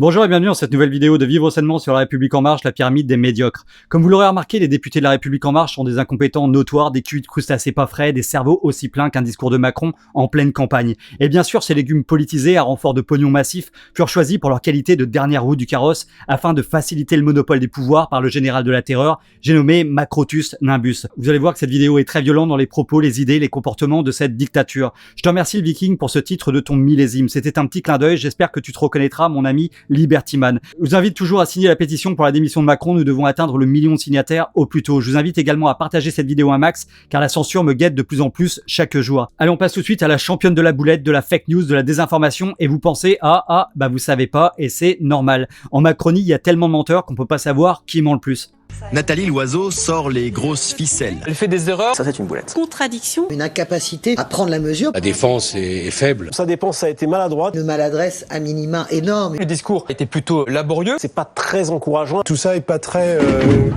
Bonjour et bienvenue dans cette nouvelle vidéo de Vivre sainement sur La République En Marche, la pyramide des médiocres. Comme vous l'aurez remarqué, les députés de La République En Marche sont des incompétents notoires, des culs de crustacés pas frais, des cerveaux aussi pleins qu'un discours de Macron en pleine campagne. Et bien sûr, ces légumes politisés à renfort de pognon massif furent choisis pour leur qualité de dernière roue du carrosse afin de faciliter le monopole des pouvoirs par le général de la terreur, j'ai nommé Macrotus Nimbus. Vous allez voir que cette vidéo est très violente dans les propos, les idées, les comportements de cette dictature. Je te remercie le Viking pour ce titre de ton millésime. C'était un petit clin d'œil, j'espère que tu te reconnaîtras, mon ami Libertyman. Je vous invite toujours à signer la pétition pour la démission de Macron. Nous devons atteindre le million de signataires au plus tôt. Je vous invite également à partager cette vidéo un max, car la censure me guette de plus en plus chaque jour. Allez, on passe tout de suite à la championne de la boulette, de la fake news, de la désinformation. Et vous pensez, vous savez pas, et c'est normal. En Macronie, il y a tellement de menteurs qu'on peut pas savoir qui ment le plus. Nathalie Loiseau sort les grosses ficelles. Elle fait des erreurs. Ça, c'est une boulette. Contradiction. Une incapacité à prendre la mesure. La défense est faible. Sa dépense a été maladroite. Une maladresse à minima énorme. Le discours était plutôt laborieux. C'est pas très encourageant. Tout ça est pas très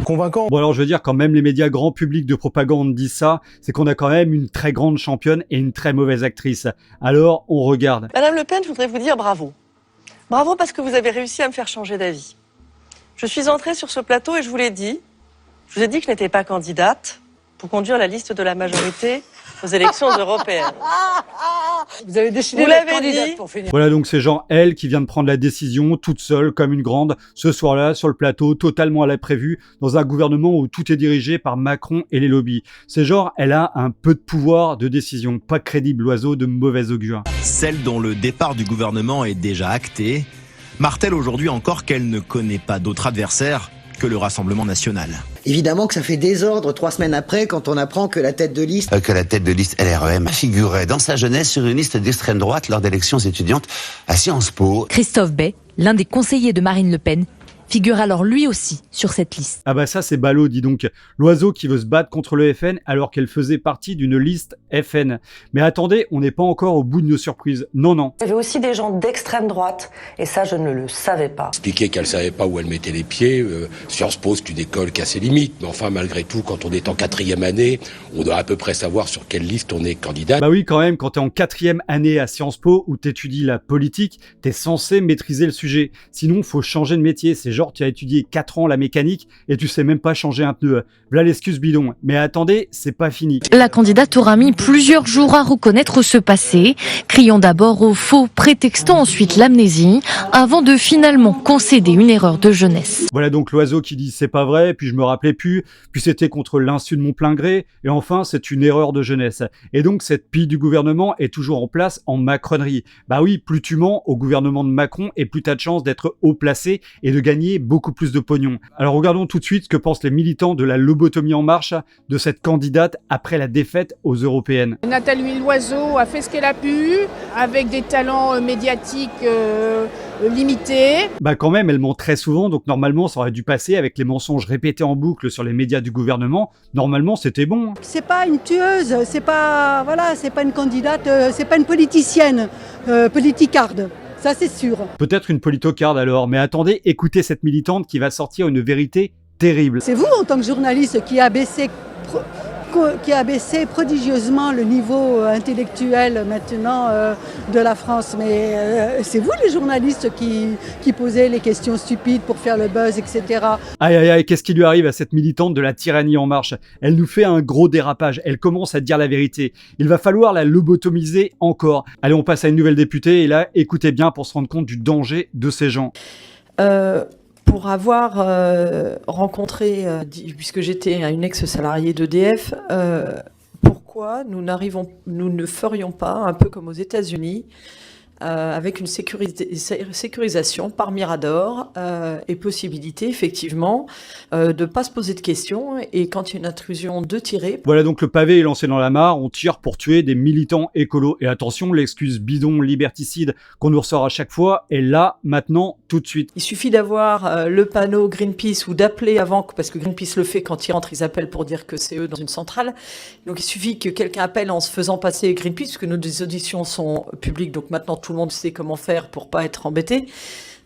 convaincant. Bon alors je veux dire, quand même les médias grand public de propagande disent ça, c'est qu'on a quand même une très grande championne et une très mauvaise actrice. Alors on regarde. Madame Le Pen, je voudrais vous dire bravo. Bravo parce que vous avez réussi à me faire changer d'avis. Je suis entrée sur ce plateau et je vous ai dit que je n'étais pas candidate pour conduire la liste de la majorité aux élections européennes. Vous avez décidé Vous d'être l'avez candidate dit. pour finir. Voilà donc c'est genre elle qui vient de prendre la décision toute seule comme une grande ce soir-là sur le plateau totalement à l'imprévu dans un gouvernement où tout est dirigé par Macron et les lobbies. C'est genre elle a un peu de pouvoir de décision, pas crédible, Loiseau de mauvais augure. Celle dont le départ du gouvernement est déjà acté martèle aujourd'hui encore qu'elle ne connaît pas d'autre adversaire que le Rassemblement national. Évidemment que ça fait désordre 3 semaines après quand on apprend que la tête de liste LREM figurait dans sa jeunesse sur une liste d'extrême droite lors d'élections étudiantes à Sciences Po. Christophe Bay, l'un des conseillers de Marine Le Pen, figure alors lui aussi sur cette liste. Ah bah ça c'est ballot, dis donc. Loiseau qui veut se battre contre le FN alors qu'elle faisait partie d'une liste FN. Mais attendez, on n'est pas encore au bout de nos surprises. Non, non. Il y avait aussi des gens d'extrême droite et ça je ne le savais pas. Expliquer qu'elle savait pas où elle mettait les pieds. Sciences Po, c'est une école qui a ses limites. Mais enfin, malgré tout, quand on est en 4e année, on doit à peu près savoir sur quelle liste on est candidat. Bah oui, quand même, quand t'es en 4e année à Sciences Po où t'étudies la politique, t'es censé maîtriser le sujet. Sinon, faut changer de métier. C'est genre, tu as étudié 4 ans la mécanique et tu sais même pas changer un pneu. Voilà l'excuse bidon. Mais attendez, c'est pas fini. La candidate aura mis plusieurs jours à reconnaître ce passé, criant d'abord au faux, prétextant ensuite l'amnésie, avant de finalement concéder une erreur de jeunesse. Voilà donc Loiseau qui dit c'est pas vrai, puis je me rappelais plus, puis c'était contre l'insu de mon plein gré, et enfin c'est une erreur de jeunesse. Et donc cette pie du gouvernement est toujours en place en macronerie. Bah oui, plus tu mens au gouvernement de Macron et plus t'as de chance d'être haut placé et de gagner beaucoup plus de pognon. Alors regardons tout de suite ce que pensent les militants de la lobotomie en marche de cette candidate après la défaite aux européennes. Nathalie Loiseau a fait ce qu'elle a pu, avec des talents médiatiques limités. Bah quand même, elle ment très souvent, donc normalement ça aurait dû passer avec les mensonges répétés en boucle sur les médias du gouvernement. Normalement c'était bon. C'est pas une tueuse, c'est pas une candidate, c'est pas une politicienne, politicarde. Ça, c'est sûr. Peut-être une politocarde alors, mais attendez, écoutez cette militante qui va sortir une vérité terrible. C'est vous, en tant que journaliste, qui a baissé prodigieusement le niveau intellectuel maintenant de la France. Mais c'est vous les journalistes qui posez les questions stupides pour faire le buzz, etc. Aïe aïe aïe, qu'est-ce qui lui arrive à cette militante de la tyrannie en marche? Elle nous fait un gros dérapage, elle commence à dire la vérité. Il va falloir la lobotomiser encore. Allez, on passe à une nouvelle députée et là, écoutez bien pour se rendre compte du danger de ces gens. Pour avoir rencontré, puisque j'étais une ex-salariée d'EDF, pourquoi nous ne ferions pas, un peu comme aux États-Unis, avec une sécurisation par Mirador et possibilité effectivement de ne pas se poser de questions et quand il y a une intrusion de tirer. Voilà donc le pavé est lancé dans la mare, on tire pour tuer des militants écolos. Et attention, l'excuse bidon liberticide qu'on nous ressort à chaque fois est là, maintenant, tout de suite. Il suffit d'avoir le panneau Greenpeace ou d'appeler avant, parce que Greenpeace le fait quand ils rentrent, ils appellent pour dire que c'est eux dans une centrale. Donc il suffit que quelqu'un appelle en se faisant passer Greenpeace, puisque nos auditions sont publiques, donc maintenant tout le monde sait comment faire pour pas être embêté.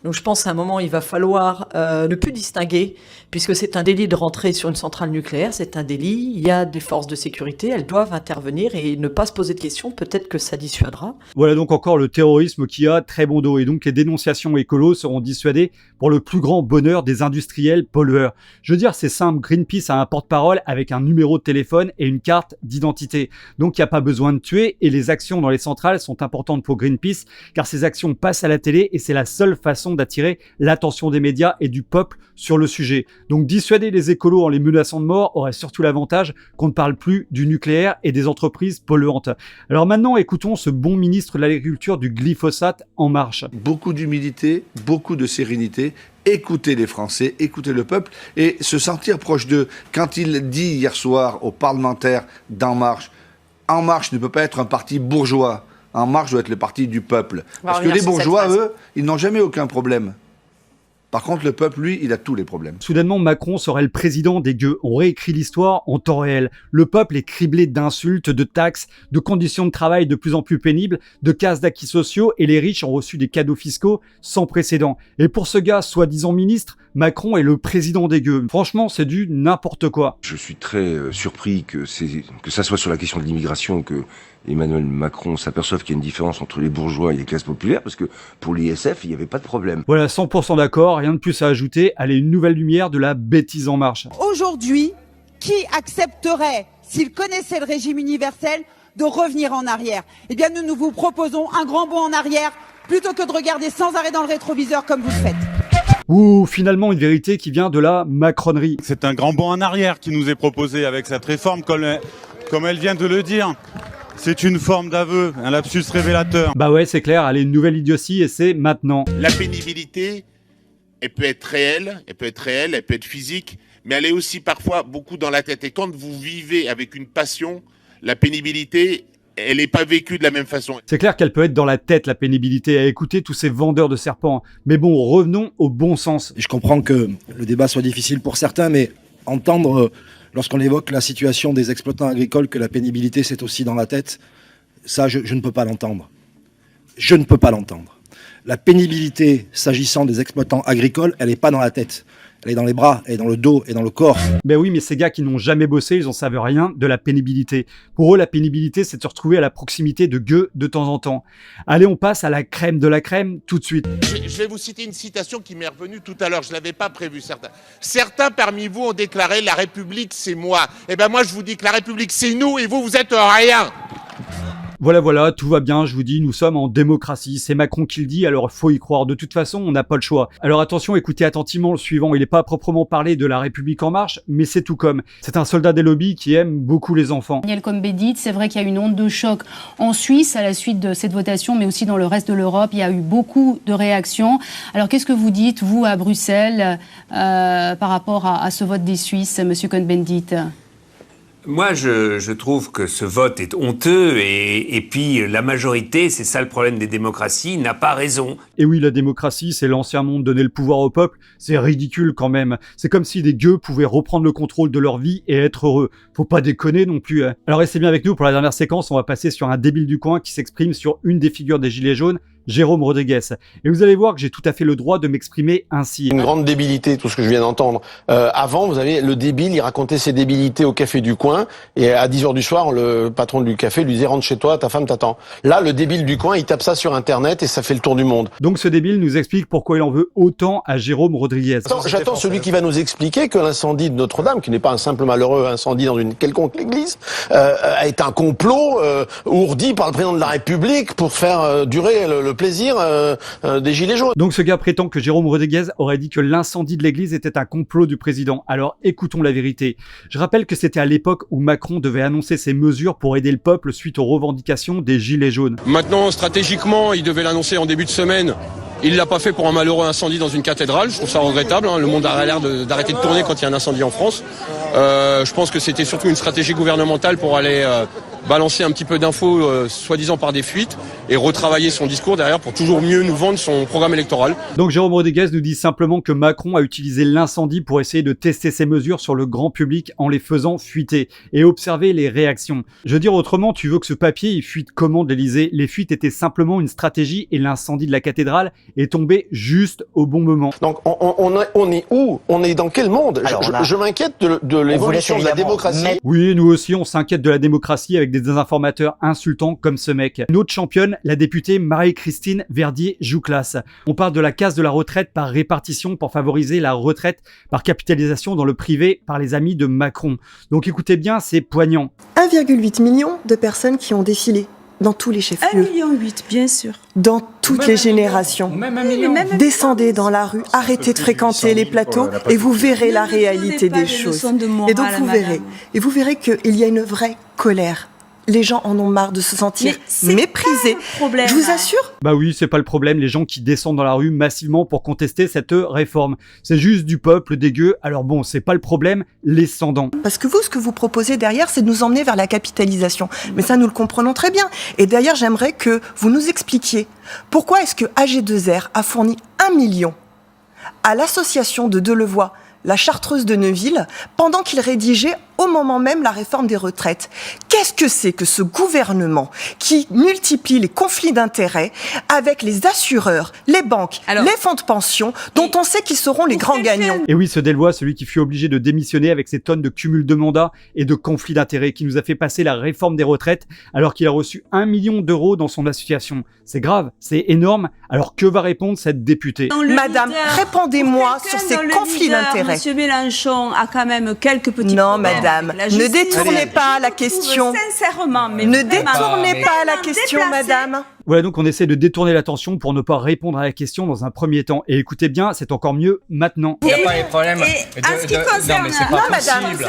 Donc je pense qu'à un moment, il va falloir ne plus distinguer, puisque c'est un délit de rentrer sur une centrale nucléaire, c'est un délit, il y a des forces de sécurité, elles doivent intervenir et ne pas se poser de questions, peut-être que ça dissuadera. Voilà donc encore le terrorisme qui a très bon dos, et donc les dénonciations écolos seront dissuadées pour le plus grand bonheur des industriels pollueurs. Je veux dire, c'est simple, Greenpeace a un porte-parole avec un numéro de téléphone et une carte d'identité. Donc il n'y a pas besoin de tuer, et les actions dans les centrales sont importantes pour Greenpeace, car ces actions passent à la télé et c'est la seule façon d'attirer l'attention des médias et du peuple sur le sujet. Donc dissuader les écolos en les menaçant de mort aurait surtout l'avantage qu'on ne parle plus du nucléaire et des entreprises polluantes. Alors maintenant, écoutons ce bon ministre de l'Agriculture du glyphosate En Marche. Beaucoup d'humilité, beaucoup de sérénité, écouter les Français, écouter le peuple et se sentir proche d'eux. Quand il dit hier soir aux parlementaires d'En Marche, En Marche ne peut pas être un parti bourgeois. En Marche doit être le parti du peuple. Parce que les bourgeois, eux, ils n'ont jamais aucun problème. Par contre, le peuple, lui, il a tous les problèmes. Soudainement, Macron serait le président des gueux. On réécrit l'histoire en temps réel. Le peuple est criblé d'insultes, de taxes, de conditions de travail de plus en plus pénibles, de casse d'acquis sociaux, et les riches ont reçu des cadeaux fiscaux sans précédent. Et pour ce gars, soi-disant ministre, Macron est le président des gueux. Franchement, c'est du n'importe quoi. Je suis très surpris que ça soit sur la question de l'immigration que Emmanuel Macron s'aperçoive qu'il y a une différence entre les bourgeois et les classes populaires, parce que pour l'ISF, il n'y avait pas de problème. Voilà, 100% d'accord, rien de plus à ajouter. Allez, une nouvelle lumière de la bêtise en marche. Aujourd'hui, qui accepterait, s'il connaissait le régime universel, de revenir en arrière? Eh bien, nous vous proposons un grand bond en arrière, plutôt que de regarder sans arrêt dans le rétroviseur comme vous le faites. Ouh, finalement une vérité qui vient de la macronerie. C'est un grand bond en arrière qui nous est proposé avec cette réforme, comme elle vient de le dire. C'est une forme d'aveu, un lapsus révélateur. Bah ouais, c'est clair, allez, une nouvelle idiotie et c'est maintenant. La pénibilité, elle peut être réelle, elle peut être physique, mais elle est aussi parfois beaucoup dans la tête. Et quand vous vivez avec une passion, la pénibilité, elle n'est pas vécue de la même façon. C'est clair qu'elle peut être dans la tête, la pénibilité, à écouter tous ces vendeurs de serpents. Mais bon, revenons au bon sens. Je comprends que le débat soit difficile pour certains, mais entendre, lorsqu'on évoque la situation des exploitants agricoles, que la pénibilité c'est aussi dans la tête, ça je ne peux pas l'entendre. Je ne peux pas l'entendre. La pénibilité, s'agissant des exploitants agricoles, elle n'est pas dans la tête. Elle est dans les bras, elle est dans le dos et dans le corps. Ben oui, mais ces gars qui n'ont jamais bossé, ils en savent rien de la pénibilité. Pour eux, la pénibilité, c'est de se retrouver à la proximité de gueux de temps en temps. Allez, on passe à la crème de la crème tout de suite. Je vais vous citer une citation qui m'est revenue tout à l'heure, je ne l'avais pas prévu. Certains parmi vous ont déclaré « La République, c'est moi ». Eh ben moi, je vous dis que la République, c'est nous et vous êtes rien. Voilà, tout va bien, je vous dis, nous sommes en démocratie. C'est Macron qui le dit, alors faut y croire. De toute façon, on n'a pas le choix. Alors attention, écoutez attentivement le suivant. Il n'est pas à proprement parler de la République en marche, mais c'est tout comme. C'est un soldat des lobbies qui aime beaucoup les enfants. Daniel Cohn-Bendit, c'est vrai qu'il y a eu une onde de choc en Suisse à la suite de cette votation, mais aussi dans le reste de l'Europe. Il y a eu beaucoup de réactions. Alors qu'est-ce que vous dites, vous, à Bruxelles, par rapport à ce vote des Suisses, monsieur Cohn-Bendit ? Moi, je trouve que ce vote est honteux et puis la majorité, c'est ça le problème des démocraties, n'a pas raison. Et oui, la démocratie, c'est l'ancien monde, donner le pouvoir au peuple, c'est ridicule quand même. C'est comme si des gueux pouvaient reprendre le contrôle de leur vie et être heureux. Faut pas déconner non plus. Hein. Alors restez bien avec nous, pour la dernière séquence, on va passer sur un débile du coin qui s'exprime sur une des figures des Gilets jaunes, Jérôme Rodriguez. Et vous allez voir que j'ai tout à fait le droit de m'exprimer ainsi. Une grande débilité, tout ce que je viens d'entendre. Avant, vous avez le débile, il racontait ses débilités au café du coin, et à 10h du soir, le patron du café lui disait « Rentre chez toi, ta femme t'attend ». Là, le débile du coin, il tape ça sur Internet et ça fait le tour du monde. Donc ce débile nous explique pourquoi il en veut autant à Jérôme Rodriguez. J'attends celui qui va nous expliquer que l'incendie de Notre-Dame, qui n'est pas un simple malheureux incendie dans une quelconque église, est un complot ourdi par le président de la République pour faire durer le plaisir des Gilets jaunes. Donc ce gars prétend que Jérôme Rodriguez aurait dit que l'incendie de l'église était un complot du président. Alors écoutons la vérité. Je rappelle que c'était à l'époque où Macron devait annoncer ses mesures pour aider le peuple suite aux revendications des Gilets jaunes. Maintenant, stratégiquement, il devait l'annoncer en début de semaine. Il l'a pas fait pour un malheureux incendie dans une cathédrale. Je trouve ça regrettable. Le monde a l'air d'arrêter de tourner quand il y a un incendie en France. Je pense que c'était surtout une stratégie gouvernementale pour aller balancer un petit peu d'infos soi-disant par des fuites et retravailler son discours derrière pour toujours mieux nous vendre son programme électoral. Donc Jérôme Rodriguez nous dit simplement que Macron a utilisé l'incendie pour essayer de tester ses mesures sur le grand public en les faisant fuiter et observer les réactions. Je veux dire autrement, tu veux que ce papier il fuite comment de l'Élysée? Les fuites étaient simplement une stratégie et l'incendie de la cathédrale est tombé juste au bon moment. Donc on est où? On est dans quel monde? Je m'inquiète de l'évolution de la démocratie. Oui, nous aussi on s'inquiète de la démocratie avec des désinformateurs insultants comme ce mec. Une autre championne, la députée Marie-Christine Verdier-Jouclas. On parle de la casse de la retraite par répartition pour favoriser la retraite par capitalisation dans le privé par les amis de Macron. Donc écoutez bien, c'est poignant. 1,8 million de personnes qui ont défilé dans tous les chefs-lieux. 1,8 million, bien sûr. Dans toutes les générations. Descendez dans la rue, arrêtez de fréquenter les plateaux et vous verrez la réalité des choses. Et donc vous verrez qu'il y a une vraie colère. Les gens en ont marre de se sentir méprisés. Je vous assure. Bah oui, c'est pas le problème, les gens qui descendent dans la rue massivement pour contester cette réforme. C'est juste du peuple dégueu, alors bon, c'est pas le problème, les sans-dents. Parce que vous, ce que vous proposez derrière, c'est de nous emmener vers la capitalisation. Mais ça, nous le comprenons très bien. Et d'ailleurs, j'aimerais que vous nous expliquiez pourquoi est-ce que AG2R a fourni 1 million à l'association de Delevoye, la Chartreuse de Neuville, pendant qu'il rédigeait au moment même la réforme des retraites. Qu'est-ce que c'est que ce gouvernement qui multiplie les conflits d'intérêts avec les assureurs, les banques, les fonds de pension, dont on sait qu'ils seront les grands gagnants? Et oui, ce Delevoye, celui qui fut obligé de démissionner avec ses tonnes de cumul de mandats et de conflits d'intérêts, qui nous a fait passer la réforme des retraites alors qu'il a reçu 1 million d'euros dans son association. C'est grave, c'est énorme. Alors que va répondre cette députée? Madame, répondez-moi sur ces conflits d'intérêts. Monsieur Mélenchon a quand même quelques petits Non, problèmes. madame, ne détournez pas la question. Sincèrement, mais ne détournez pas la question, madame. Voilà, donc on essaie de détourner l'attention pour ne pas répondre à la question dans un premier temps. Et écoutez bien, c'est encore mieux maintenant. Il n'y a pas les problèmes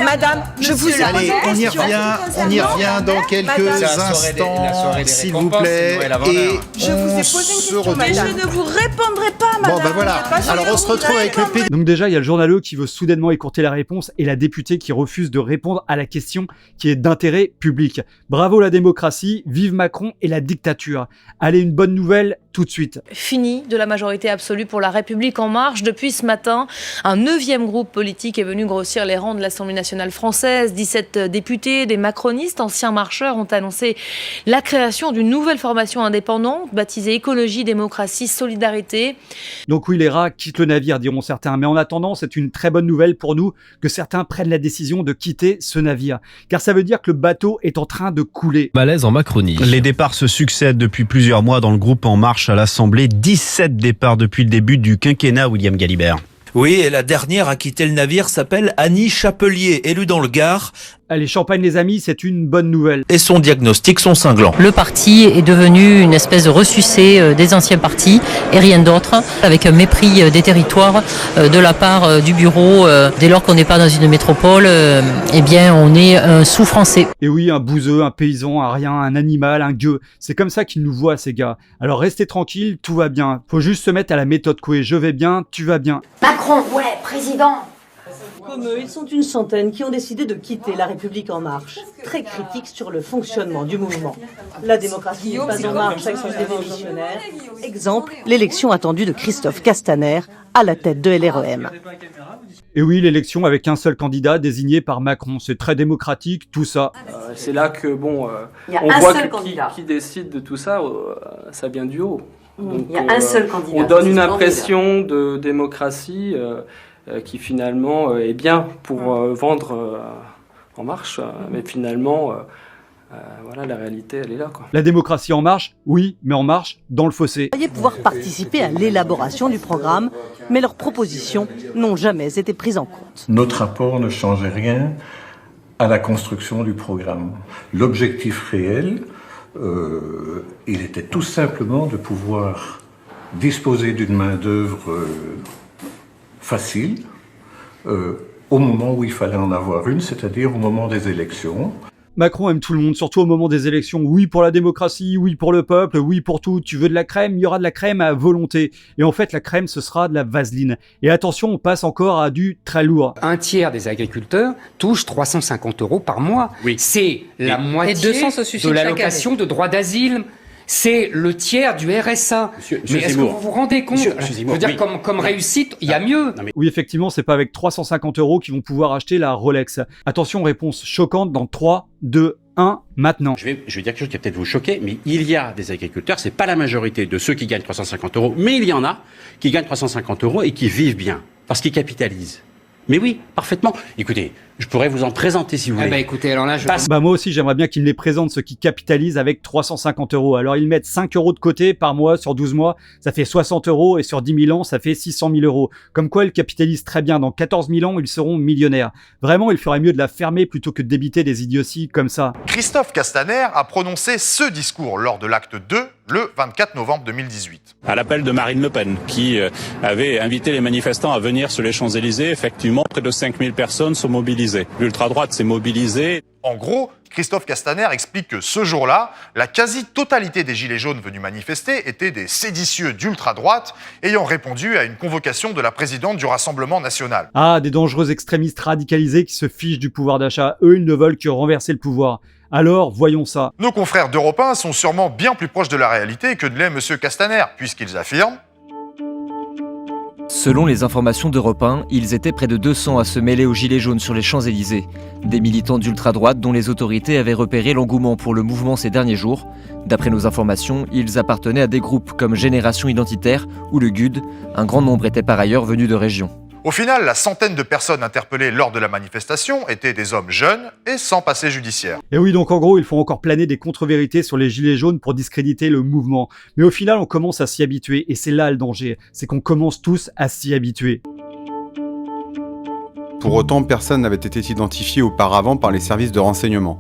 madame, je vous ai Allez, on y revient dans quelques instants, s'il vous plaît. Et je vous ai posé une question, mais je ne vous répondrai pas, madame. Bon, ben voilà. Alors on se retrouve avec le PD. Donc déjà, il y a le journaleux qui veut soudainement écourter la réponse et la députée qui refuse de répondre à la question qui est d'intérêt public. Bravo la démocratie, vive Macron et la dictature. Allez, une bonne nouvelle tout de suite. Fini de la majorité absolue pour La République En Marche. Depuis ce matin, un 9e groupe politique est venu grossir les rangs de l'Assemblée nationale française. 17 députés, des macronistes, anciens marcheurs, ont annoncé la création d'une nouvelle formation indépendante, baptisée Écologie, Démocratie, Solidarité. Donc oui, les rats quittent le navire, diront certains. Mais en attendant, c'est une très bonne nouvelle pour nous que certains prennent la décision de quitter ce navire. Car ça veut dire que le bateau est en train de couler. Malaise en Macronie. Les départs se succèdent depuis plusieurs mois dans le groupe En Marche à l'Assemblée. 17 départs depuis le début du quinquennat, William Galibert. Oui, et la dernière à quitter le navire s'appelle Annie Chapelier, élue dans le Gard. Allez, champagne les amis, c'est une bonne nouvelle. Et son diagnostic sont cinglants. Le parti est devenu une espèce de ressucé des anciens partis et rien d'autre, avec un mépris des territoires de la part du bureau. Dès lors qu'on n'est pas dans une métropole, eh bien on est un sous-français. Et oui, un bouseux, un paysan, un rien, un animal, un gueux. C'est comme ça qu'ils nous voient, ces gars. Alors restez tranquilles, tout va bien. Faut juste se mettre à la méthode Coué. Je vais bien, tu vas bien. Macron, ouais, président. Comme eux, ils sont une centaine qui ont décidé de quitter La République En Marche. Très critiques sur le fonctionnement du mouvement. La démocratie n'est pas en marche avec son démissionnaire. Exemple, l'élection attendue de Christophe Castaner à la tête de LREM. Et oui, l'élection avec un seul candidat désigné par Macron. C'est très démocratique, tout ça. C'est là que, bon, on voit que qui décide de tout ça, ça vient du haut. Donc, il y a un seul candidat. On donne une impression de démocratie qui finalement est bien pour vendre En Marche, mais finalement, voilà, la réalité, elle est là, quoi. La démocratie en marche, oui, mais en marche dans le fossé. Ils croyaient pouvoir participer à l'élaboration du programme, mais leurs propositions n'ont jamais été prises en compte. Notre rapport ne changeait rien à la construction du programme. L'objectif réel, il était tout simplement de pouvoir disposer d'une main-d'œuvre facile au moment où il fallait en avoir une, c'est-à-dire au moment des élections. Macron aime tout le monde, surtout au moment des élections. Oui pour la démocratie, oui pour le peuple, oui pour tout. Tu veux de la crème, il y aura de la crème à volonté. Et en fait, la crème, ce sera de la vaseline. Et attention, on passe encore à du très lourd. Un tiers des agriculteurs touche 350 € par mois. Oui. C'est la moitié de l'allocation de droit d'asile. C'est le tiers du RSA. Mais est-ce que vous vous rendez compte? Je veux dire, comme réussite, il y a mieux. Oui, effectivement, c'est pas avec 350 € qu'ils vont pouvoir acheter la Rolex. Attention, réponse choquante dans 3, 2, 1, maintenant. Je vais dire quelque chose qui va peut-être vous choquer, mais il y a des agriculteurs, c'est pas la majorité de ceux qui gagnent 350 €, mais il y en a qui gagnent 350 € et qui vivent bien, parce qu'ils capitalisent. Mais oui, parfaitement. Écoutez, je pourrais vous en présenter si vous voulez. Écoutez, alors là, moi aussi, j'aimerais bien qu'ils me les présentent, ceux qui capitalisent avec 350 €. Alors, ils mettent 5 € de côté par mois sur 12 mois. Ça fait 60 €, et sur 10 000 ans, ça fait 600 000 €. Comme quoi, ils capitalisent très bien. Dans 14 000 ans, ils seront millionnaires. Vraiment, il ferait mieux de la fermer plutôt que de débiter des idioties comme ça. Christophe Castaner a prononcé ce discours lors de l'acte 2, le 24 novembre 2018. À l'appel de Marine Le Pen, qui avait invité les manifestants à venir sur les Champs-Élysées, effectivement, près de 5000 personnes sont mobilisées. L'ultra-droite s'est mobilisée. En gros, Christophe Castaner explique que ce jour-là, la quasi-totalité des gilets jaunes venus manifester étaient des séditieux d'ultra-droite ayant répondu à une convocation de la présidente du Rassemblement national. Ah, des dangereux extrémistes radicalisés qui se fichent du pouvoir d'achat. Eux, ils ne veulent que renverser le pouvoir. Alors, voyons ça. Nos confrères d'Europe 1 sont sûrement bien plus proches de la réalité que ne l'est M. Castaner, puisqu'ils affirment... Selon les informations d'Europe 1, ils étaient près de 200 à se mêler aux gilets jaunes sur les Champs-Élysées. Des militants d'ultra-droite dont les autorités avaient repéré l'engouement pour le mouvement ces derniers jours. D'après nos informations, ils appartenaient à des groupes comme Génération Identitaire ou le GUD. Un grand nombre étaient par ailleurs venus de régions. Au final, la centaine de personnes interpellées lors de la manifestation étaient des hommes jeunes et sans passé judiciaire. Et oui, donc en gros, ils font encore planer des contre-vérités sur les gilets jaunes pour discréditer le mouvement. Mais au final, on commence à s'y habituer, et c'est là le danger, c'est qu'on commence tous à s'y habituer. Pour autant, personne n'avait été identifié auparavant par les services de renseignement,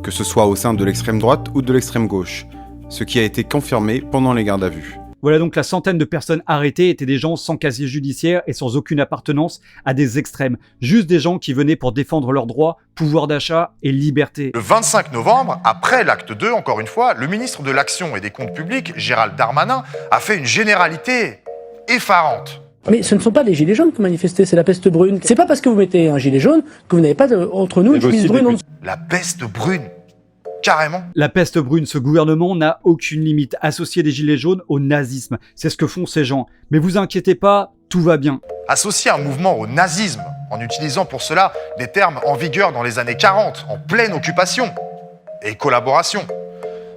que ce soit au sein de l'extrême droite ou de l'extrême gauche, ce qui a été confirmé pendant les gardes à vue. Voilà, donc la centaine de personnes arrêtées étaient des gens sans casier judiciaire et sans aucune appartenance à des extrêmes. Juste des gens qui venaient pour défendre leurs droits, pouvoir d'achat et liberté. Le 25 novembre, après l'acte 2, encore une fois, le ministre de l'Action et des Comptes Publics, Gérald Darmanin, a fait une généralité effarante. Mais ce ne sont pas des gilets jaunes qui ont manifesté, c'est la peste brune. C'est pas parce que vous mettez un gilet jaune que vous n'avez pas entre nous une chemise brune en dessous. La peste brune. Carrément. La peste brune, ce gouvernement n'a aucune limite. Associer des gilets jaunes au nazisme, c'est ce que font ces gens. Mais vous inquiétez pas, tout va bien. Associer un mouvement au nazisme, en utilisant pour cela des termes en vigueur dans les années 40, en pleine occupation et collaboration,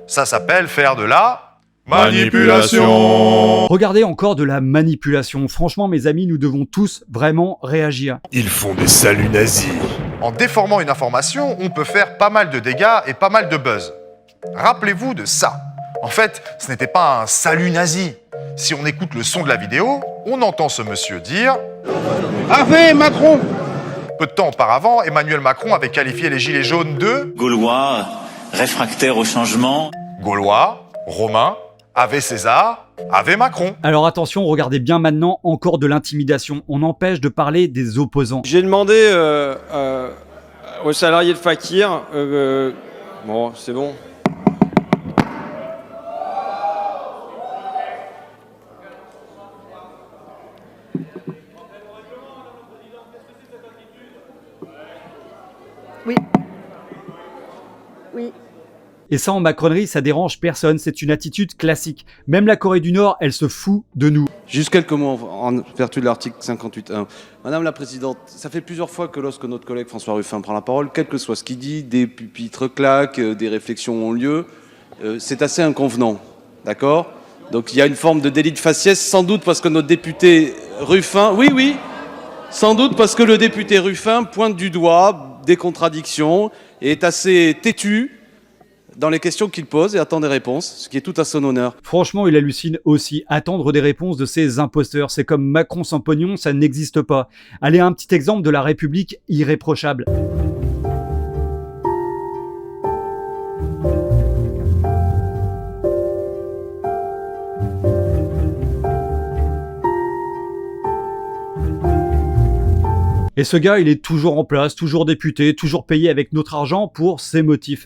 ça s'appelle faire de la manipulation. Regardez encore de la manipulation. Franchement, mes amis, nous devons tous vraiment réagir. Ils font des saluts nazis. En déformant une information, on peut faire pas mal de dégâts et pas mal de buzz. Rappelez-vous de ça. En fait, ce n'était pas un salut nazi. Si on écoute le son de la vidéo, on entend ce monsieur dire « Ave Macron !» Peu de temps auparavant, Emmanuel Macron avait qualifié les gilets jaunes de « Gaulois, réfractaires au changement ». Gaulois, Romains, Ave César, Ave Macron. Alors attention, regardez bien maintenant, encore de l'intimidation. On empêche de parler des opposants. J'ai demandé aux salariés de Fakir, bon, c'est bon. Oui. Oui. Et ça, en macronerie, ça dérange personne, c'est une attitude classique. Même la Corée du Nord, elle se fout de nous. Juste quelques mots en vertu de l'article 58.1. Madame la Présidente, ça fait plusieurs fois que lorsque notre collègue François Ruffin prend la parole, quel que soit ce qu'il dit, des pupitres claquent, des réflexions ont lieu, c'est assez inconvenant, d'accord ? Donc il y a une forme de délit de faciès, sans doute parce que notre député Ruffin... Oui, sans doute parce que le député Ruffin pointe du doigt des contradictions et est assez têtu dans les questions qu'il pose et attend des réponses, ce qui est tout à son honneur. Franchement, il hallucine aussi. Attendre des réponses de ces imposteurs, c'est comme Macron sans pognon, ça n'existe pas. Allez, un petit exemple de la République irréprochable. Et ce gars, il est toujours en place, toujours député, toujours payé avec notre argent pour ses motifs.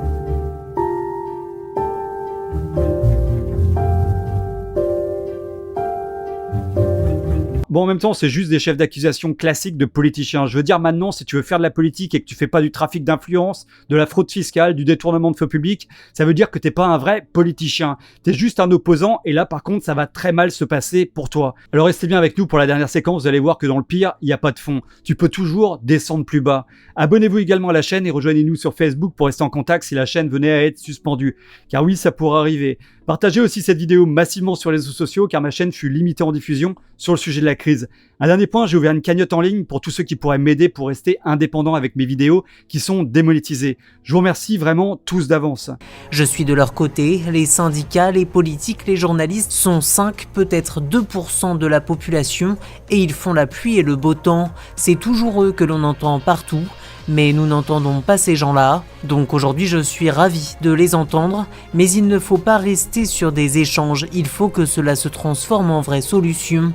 Bon, en même temps, c'est juste des chefs d'accusation classiques de politiciens. Je veux dire, maintenant, si tu veux faire de la politique et que tu fais pas du trafic d'influence, de la fraude fiscale, du détournement de fonds publics, ça veut dire que t'es pas un vrai politicien. T'es juste un opposant et là, par contre, ça va très mal se passer pour toi. Alors, restez bien avec nous pour la dernière séquence. Vous allez voir que dans le pire, il n'y a pas de fond. Tu peux toujours descendre plus bas. Abonnez-vous également à la chaîne et rejoignez-nous sur Facebook pour rester en contact si la chaîne venait à être suspendue. Car oui, ça pourrait arriver. Partagez aussi cette vidéo massivement sur les réseaux sociaux car ma chaîne fut limitée en diffusion sur le sujet de la crise. Un dernier point, j'ai ouvert une cagnotte en ligne pour tous ceux qui pourraient m'aider pour rester indépendant avec mes vidéos qui sont démonétisées. Je vous remercie vraiment tous d'avance. Je suis de leur côté, les syndicats, les politiques, les journalistes sont 5, peut-être 2% de la population et ils font la pluie et le beau temps. C'est toujours eux que l'on entend partout. Mais nous n'entendons pas ces gens-là, donc aujourd'hui je suis ravi de les entendre, mais il ne faut pas rester sur des échanges, il faut que cela se transforme en vraie solution,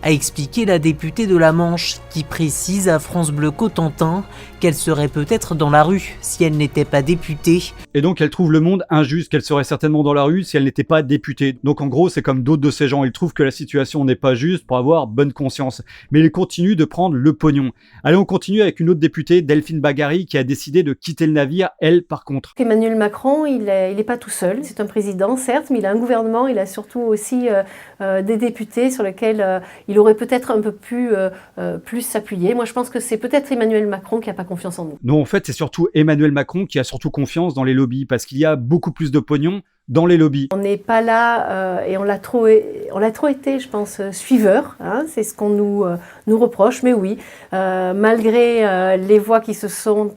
a expliqué la députée de la Manche, qui précise à France Bleu Cotentin qu'elle serait peut-être dans la rue si elle n'était pas députée. Et donc elle trouve le monde injuste, qu'elle serait certainement dans la rue si elle n'était pas députée. Donc en gros, c'est comme d'autres de ces gens, ils trouvent que la situation n'est pas juste pour avoir bonne conscience. Mais ils continuent de prendre le pognon. Allez, on continue avec une autre députée, Delphine Bagary, qui a décidé de quitter le navire, elle par contre. Emmanuel Macron, il est pas tout seul. C'est un président, certes, mais il a un gouvernement, il a surtout aussi des députés sur lesquels il aurait peut-être un peu plus s'appuyer. Moi, je pense que c'est peut-être Emmanuel Macron qui n'a pas confiance en nous. Non, en fait, c'est surtout Emmanuel Macron qui a surtout confiance dans les lobbies, parce qu'il y a beaucoup plus de pognon dans les lobbies. On n'est pas là et on l'a trop été, je pense, suiveurs. Hein, c'est ce qu'on nous reproche. Mais oui, malgré les voix qui se sont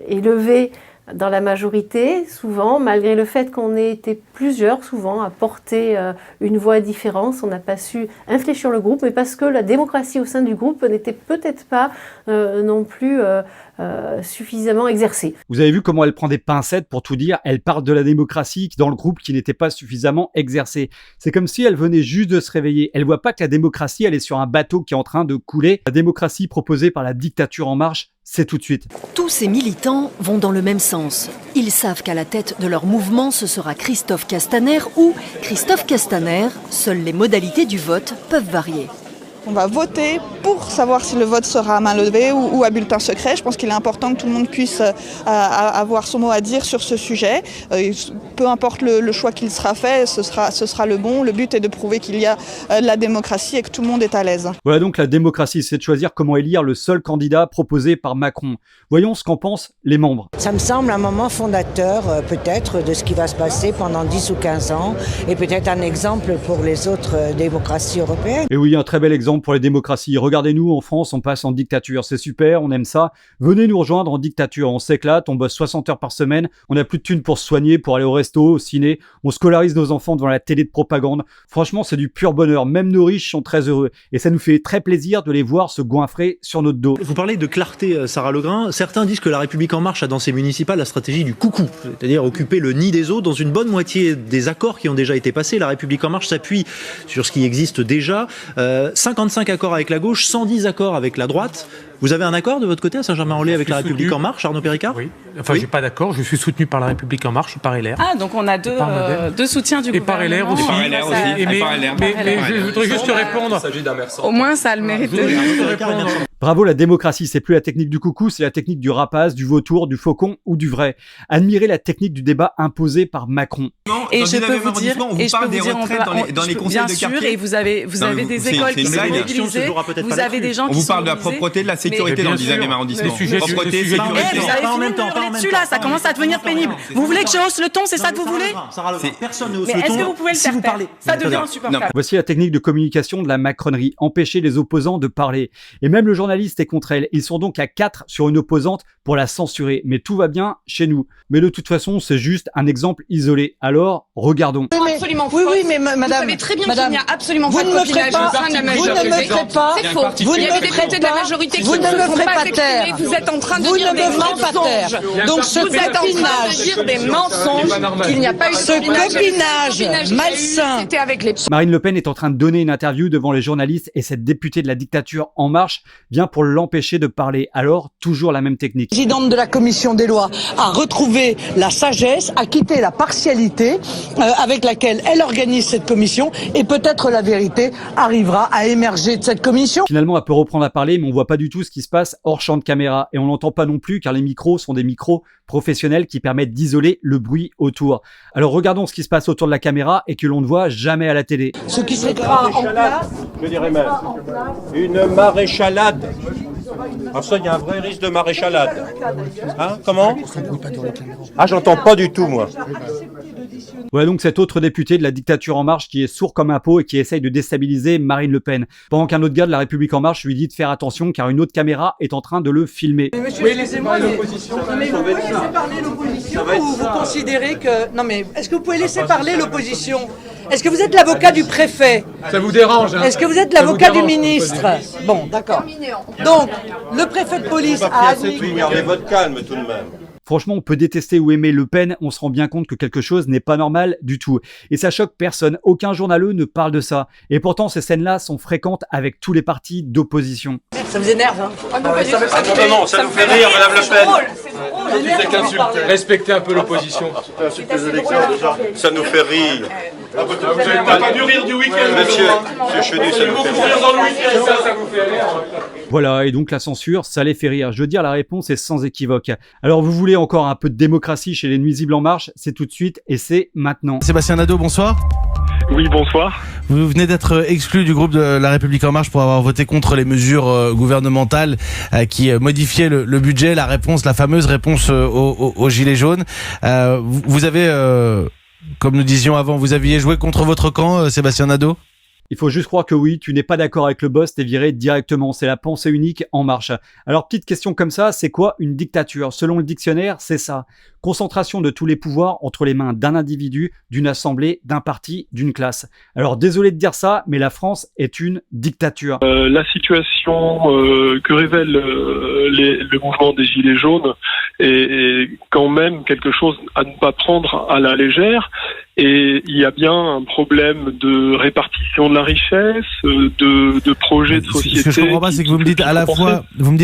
élevées dans la majorité, souvent, malgré le fait qu'on ait été plusieurs, souvent, à porter une voix différente, on n'a pas su infléchir le groupe, mais parce que la démocratie au sein du groupe n'était peut-être pas non plus suffisamment exercée. Vous avez vu comment elle prend des pincettes pour tout dire, elle parle de la démocratie dans le groupe qui n'était pas suffisamment exercée. C'est comme si elle venait juste de se réveiller. Elle voit pas que la démocratie, elle est sur un bateau qui est en train de couler. La démocratie proposée par la dictature en marche, c'est tout de suite. Tous ces militants vont dans le même sens. Ils savent qu'à la tête de leur mouvement, ce sera Christophe Castaner ou Christophe Castaner. Seules les modalités du vote peuvent varier. On va voter pour savoir si le vote sera à main levée ou à bulletin secret. Je pense qu'il est important que tout le monde puisse avoir son mot à dire sur ce sujet. Peu importe le choix qu'il sera fait, ce sera le bon. Le but est de prouver qu'il y a de la démocratie et que tout le monde est à l'aise. Voilà donc la démocratie, c'est de choisir comment élire le seul candidat proposé par Macron. Voyons ce qu'en pensent les membres. Ça me semble un moment fondateur peut-être de ce qui va se passer pendant 10 ou 15 ans et peut-être un exemple pour les autres démocraties européennes. Et oui, un très bel exemple pour les démocraties. Regardez-nous, en France, on passe en dictature. C'est super, on aime ça. Venez nous rejoindre en dictature. On s'éclate, on bosse 60 heures par semaine. On n'a plus de thunes pour se soigner, pour aller au resto, au ciné. On scolarise nos enfants devant la télé de propagande. Franchement, c'est du pur bonheur. Même nos riches sont très heureux. Et ça nous fait très plaisir de les voir se goinfrer sur notre dos. Vous parlez de clarté, Sarah Legrain. Certains disent que La République En Marche a dans ses municipales la stratégie du coucou. C'est-à-dire occuper le nid des autres. Dans une bonne moitié des accords qui ont déjà été passés, La République En Marche s'appuie sur ce qui existe déjà. 55 accords avec la gauche, 110 accords avec la droite. Vous avez un accord de votre côté à Saint-Germain-en-Laye avec La République En Marche, Arnaud Péricard? Oui. Enfin, j'ai pas d'accord. Je suis soutenu par La République En Marche, par LR. Ah, donc on a deux soutiens du gouvernement. Et par LR aussi. Mais je voudrais juste te répondre. Au moins, ça a le mérite de répondre. Bravo, la démocratie, c'est plus la technique du coucou, c'est la technique du rapace, du vautour, du faucon ou du vrai. Admirez la technique du débat imposé par Macron. Et je peux vous dire, dans les conseils de quartier. Bien sûr, et vous avez des écoles qui sont mobilisées, vous avez des gens qui sont mobilisés. On vous parle de la propreté, de la sécurité dans le 10e arrondissement. Propreté, sécurité. Vous avez fini de hurler dessus là, ça commence à devenir pénible. Vous voulez que je hausse le ton, c'est ça que vous voulez? Personne ne hausse le ton. Mais est-ce que vous pouvez le faire taire? Ça devient insupportable. Voici la technique de communication de la macronerie, empêcher les opposants de parler. Et même le journaliste est contre elle. Ils sont donc à 4 sur une opposante pour la censurer. Mais tout va bien chez nous. Mais de toute façon, c'est juste un exemple isolé. Alors, regardons. Absolument faux. Oui, mais madame. Vous savez très bien qu'il n'y a absolument pas de copinage au sein de la majorité. Vous ne me ferez pas. C'est faux. Il y a des députés de la majorité qui ne me ferez pas taire. Vous êtes en train de Vous dire ne des me ferez pas mensonges. taire. Donc ce Vous êtes en train de copinage, dire des mensonges, qu'il n'y a pas eu ce copinage malsain. C'était avec les... Marine Le Pen est en train de donner une interview devant les journalistes et cette députée de la dictature En Marche vient pour l'empêcher de parler. Alors, toujours la même technique. La présidente de la commission des lois a retrouvé la sagesse, a quitté la partialité avec laquelle elle organise cette commission et peut-être la vérité arrivera à émerger de cette commission. Finalement, elle peut reprendre à parler, mais on voit pas du tout ce qui se passe hors champ de caméra et on n'entend pas non plus car les micros sont des micros professionnels qui permettent d'isoler le bruit autour. Alors regardons ce qui se passe autour de la caméra et que l'on ne voit jamais à la télé. Ce qui sera en place, je dirais même, une maréchalade. Alors ça, il y a un vrai risque de maréchalade. Hein, comment? Ah, j'entends pas du tout, moi. Voilà donc cet autre député de la dictature En Marche qui est sourd comme un pot et qui essaye de déstabiliser Marine Le Pen. Pendant qu'un autre gars de la République En Marche lui dit de faire attention car une autre caméra est en train de le filmer. Mais monsieur, laissez-moi l'opposition. Mais vous pouvez laisser parler l'opposition ou vous considérez que... Non mais, est-ce que vous pouvez laisser parler l'opposition? Est-ce que vous êtes l'avocat du préfet? Ça vous dérange, hein? Est-ce que vous êtes l'avocat du ministre? Bon, d'accord. Donc, le préfet de police a admis... Gardez votre calme tout de même. Franchement, on peut détester ou aimer Le Pen, on se rend bien compte que quelque chose n'est pas normal du tout. Et ça choque personne, aucun journaleux ne parle de ça. Et pourtant, ces scènes-là sont fréquentes avec tous les partis d'opposition. Ça vous énerve, hein? Non, ça nous fait rire, Madame Le Pen. Respectez un peu l'opposition. Ça nous fait rire. Vous n'avez pas du rire du week-end. Monsieur Chenu, ça nous fait rire. Dans le week-end, ça vous fait rire. Voilà, et donc la censure, ça les fait rire. Je veux dire, la réponse est sans équivoque. Alors vous voulez encore un peu de démocratie chez les nuisibles En Marche? C'est tout de suite et c'est maintenant. Sébastien Nadeau, bonsoir. Oui, bonsoir. Vous venez d'être exclu du groupe de La République En Marche pour avoir voté contre les mesures gouvernementales qui modifiaient le budget, la fameuse réponse aux Gilets jaunes. Vous avez, comme nous disions avant, vous aviez joué contre votre camp, Sébastien Nadeau? Il faut juste croire que oui, tu n'es pas d'accord avec le boss, t'es viré directement. C'est la pensée unique En Marche. Alors, petite question comme ça, c'est quoi une dictature? Selon le dictionnaire, c'est ça. Concentration de tous les pouvoirs entre les mains d'un individu, d'une assemblée, d'un parti, d'une classe. Alors, désolé de dire ça, mais la France est une dictature. La situation que révèle le mouvement des Gilets jaunes est quand même quelque chose à ne pas prendre à la légère. Et il y a bien un problème de répartition de la richesse, de projets de société. Ce que je comprends pas, c'est que vous me dites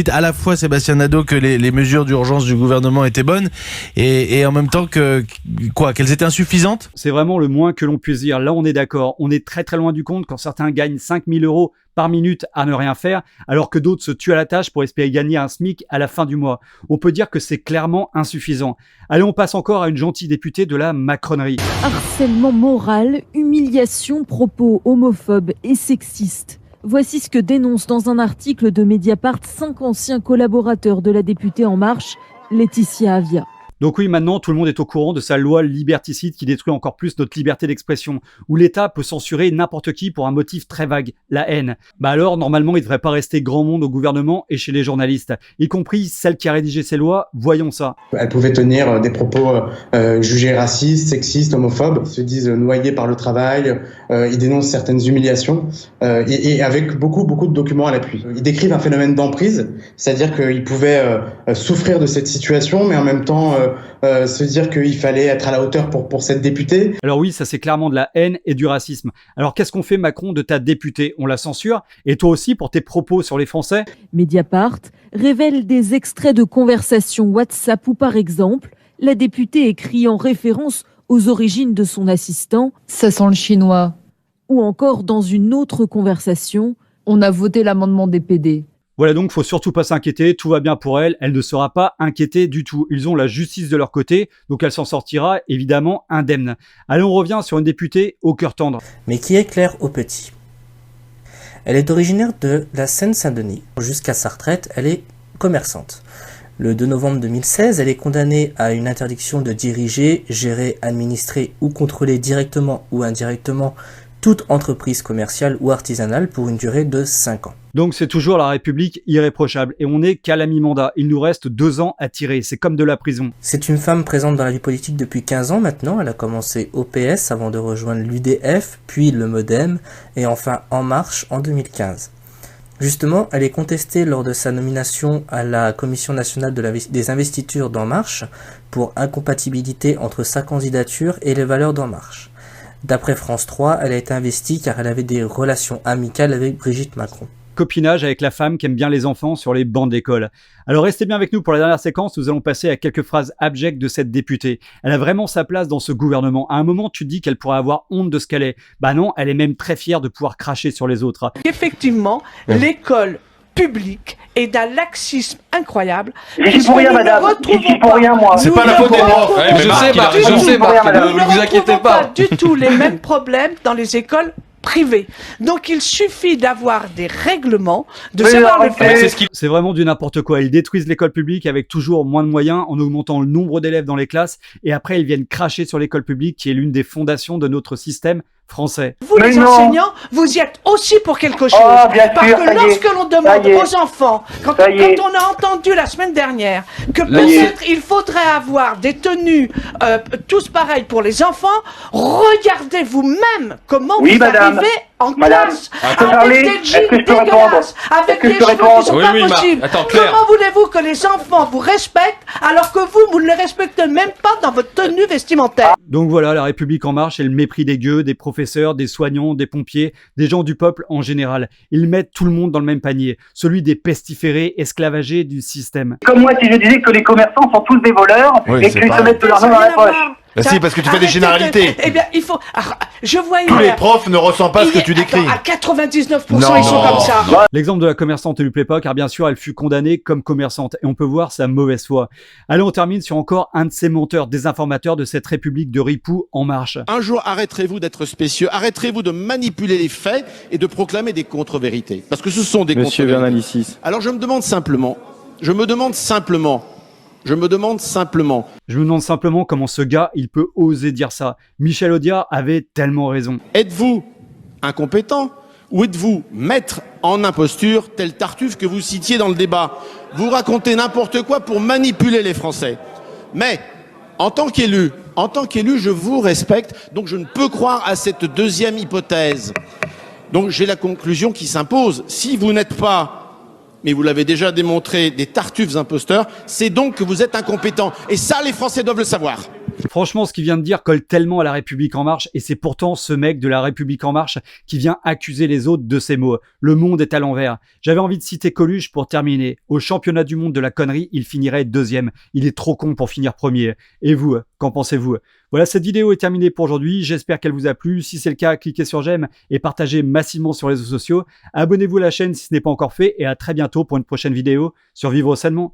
à la fois, Sébastien Nadeau, que les mesures d'urgence du gouvernement étaient bonnes, et en même temps qu'elles étaient insuffisantes. C'est vraiment le moins que l'on puisse dire. Là, on est d'accord. On est très très loin du compte quand certains gagnent 5 000 € par minute à ne rien faire, alors que d'autres se tuent à la tâche pour espérer gagner un SMIC à la fin du mois. On peut dire que c'est clairement insuffisant. Allez, on passe encore à une gentille députée de la macronerie. Harcèlement moral, humiliation, propos homophobes et sexistes. Voici ce que dénoncent dans un article de Mediapart 5 anciens collaborateurs de la députée En Marche, Laetitia Avia. Donc oui, maintenant, tout le monde est au courant de sa loi liberticide qui détruit encore plus notre liberté d'expression, où l'État peut censurer n'importe qui pour un motif très vague, la haine. Bah alors, normalement, il ne devrait pas rester grand monde au gouvernement et chez les journalistes, y compris celle qui a rédigé ces lois. Voyons ça. Elle pouvait tenir des propos jugés racistes, sexistes, homophobes. Ils se disent noyés par le travail, ils dénoncent certaines humiliations, et avec beaucoup de documents à l'appui. Ils décrivent un phénomène d'emprise, c'est-à-dire qu'ils pouvaient souffrir de cette situation, mais en même temps se dire qu'il fallait être à la hauteur pour cette députée. Alors oui, ça c'est clairement de la haine et du racisme. Alors qu'est-ce qu'on fait, Macron, de ta députée? On la censure? Et toi aussi pour tes propos sur les Français? Mediapart révèle des extraits de conversations WhatsApp où par exemple, la députée écrit en référence aux origines de son assistant « Ça sent le chinois ». Ou encore dans une autre conversation « On a voté l'amendement des PD ». Voilà, donc faut surtout pas s'inquiéter, tout va bien pour elle, elle ne sera pas inquiétée du tout. Ils ont la justice de leur côté, donc elle s'en sortira évidemment indemne. Allez, on revient sur une députée au cœur tendre. Mais qui est Claire Aupetit. Elle est originaire de la Seine-Saint-Denis. Jusqu'à sa retraite, elle est commerçante. Le 2 novembre 2016, elle est condamnée à une interdiction de diriger, gérer, administrer ou contrôler directement ou indirectement toute entreprise commerciale ou artisanale pour une durée de 5 ans. Donc c'est toujours la République irréprochable et on n'est qu'à la mi-mandat. Il nous reste 2 ans à tirer, c'est comme de la prison. C'est une femme présente dans la vie politique depuis 15 ans maintenant. Elle a commencé au PS avant de rejoindre l'UDF, puis le MoDem et enfin En Marche en 2015. Justement, elle est contestée lors de sa nomination à la Commission nationale des investitures d'En Marche pour incompatibilité entre sa candidature et les valeurs d'En Marche. D'après France 3, elle a été investie car elle avait des relations amicales avec Brigitte Macron. Copinage avec la femme qui aime bien les enfants sur les bancs d'école. Alors restez bien avec nous pour la dernière séquence, nous allons passer à quelques phrases abjectes de cette députée. Elle a vraiment sa place dans ce gouvernement. À un moment, tu te dis qu'elle pourrait avoir honte de ce qu'elle est. Bah non, elle est même très fière de pouvoir cracher sur les autres. Effectivement, l'école publique est d'un laxisme incroyable. Je suis pour rien, madame. Je suis pour rien, moi. C'est pas la faute des profs. Je sais, Marc. Ne vous inquiétez pas. Du tout les mêmes problèmes dans les écoles privées. Donc il suffit d'avoir des règlements, de savoir le faire. C'est vraiment du n'importe quoi. Ils détruisent l'école publique avec toujours moins de moyens en augmentant le nombre d'élèves dans les classes et après ils viennent cracher sur l'école publique qui est l'une des fondations de notre système français. Vous les enseignants, vous y êtes aussi pour quelque chose. Parce que lorsque l'on demande aux enfants, quand on a entendu la semaine dernière que peut-être il faudrait avoir des tenues tous pareils pour les enfants, regardez vous-même comment vous arrivez en classe avec des jeans dégueulasses, avec des cheveux qui sont pas possibles. Comment voulez-vous que les enfants vous respectent alors que vous ne les respectez même pas dans votre tenue vestimentaire? Donc voilà, la République en marche et le mépris des gueux, des professeurs, des soignants, des pompiers, des gens du peuple en général. Ils mettent tout le monde dans le même panier, celui des pestiférés, esclavagés du système. Comme moi, si je disais que les commerçants sont tous des voleurs et qu'ils se mettent de l'argent dans la poche. Bah si, parce que tu fais des généralités. Eh bien, il faut... je vois Tous les profs ne ressentent pas ce que tu décris. À 99%, ils sont comme ça. L'exemple de la commerçante ne lui plaît pas, car bien sûr, elle fut condamnée comme commerçante. Et on peut voir sa mauvaise foi. Allez, on termine sur encore un de ces menteurs désinformateurs de cette République de ripoux en marche. Un jour, arrêterez-vous d'être spécieux, arrêterez-vous de manipuler les faits et de proclamer des contre-vérités. Parce que ce sont des contre-vérités. Monsieur Bernalicis. Alors je me demande simplement comment ce gars, il peut oser dire ça. Michel Audiard avait tellement raison. Êtes-vous incompétent ou êtes-vous maître en imposture, tel Tartuffe que vous citiez dans le débat? Vous racontez n'importe quoi pour manipuler les Français. Mais en tant qu'élu, je vous respecte, donc je ne peux croire à cette deuxième hypothèse. Donc j'ai la conclusion qui s'impose. Si vous n'êtes pas, mais vous l'avez déjà démontré, des tartuffes imposteurs, c'est donc que vous êtes incompétent. Et ça, les Français doivent le savoir. Franchement, ce qu'il vient de dire colle tellement à la République en marche, et c'est pourtant ce mec de la République en marche qui vient accuser les autres de ces mots. Le monde est à l'envers. J'avais envie de citer Coluche pour terminer. Au championnat du monde de la connerie, il finirait deuxième. Il est trop con pour finir premier. Et vous, qu'en pensez-vous? Voilà, cette vidéo est terminée pour aujourd'hui. J'espère qu'elle vous a plu. Si c'est le cas, cliquez sur j'aime et partagez massivement sur les réseaux sociaux. Abonnez-vous à la chaîne si ce n'est pas encore fait, et à très bientôt pour une prochaine vidéo sur Vivre Sainement.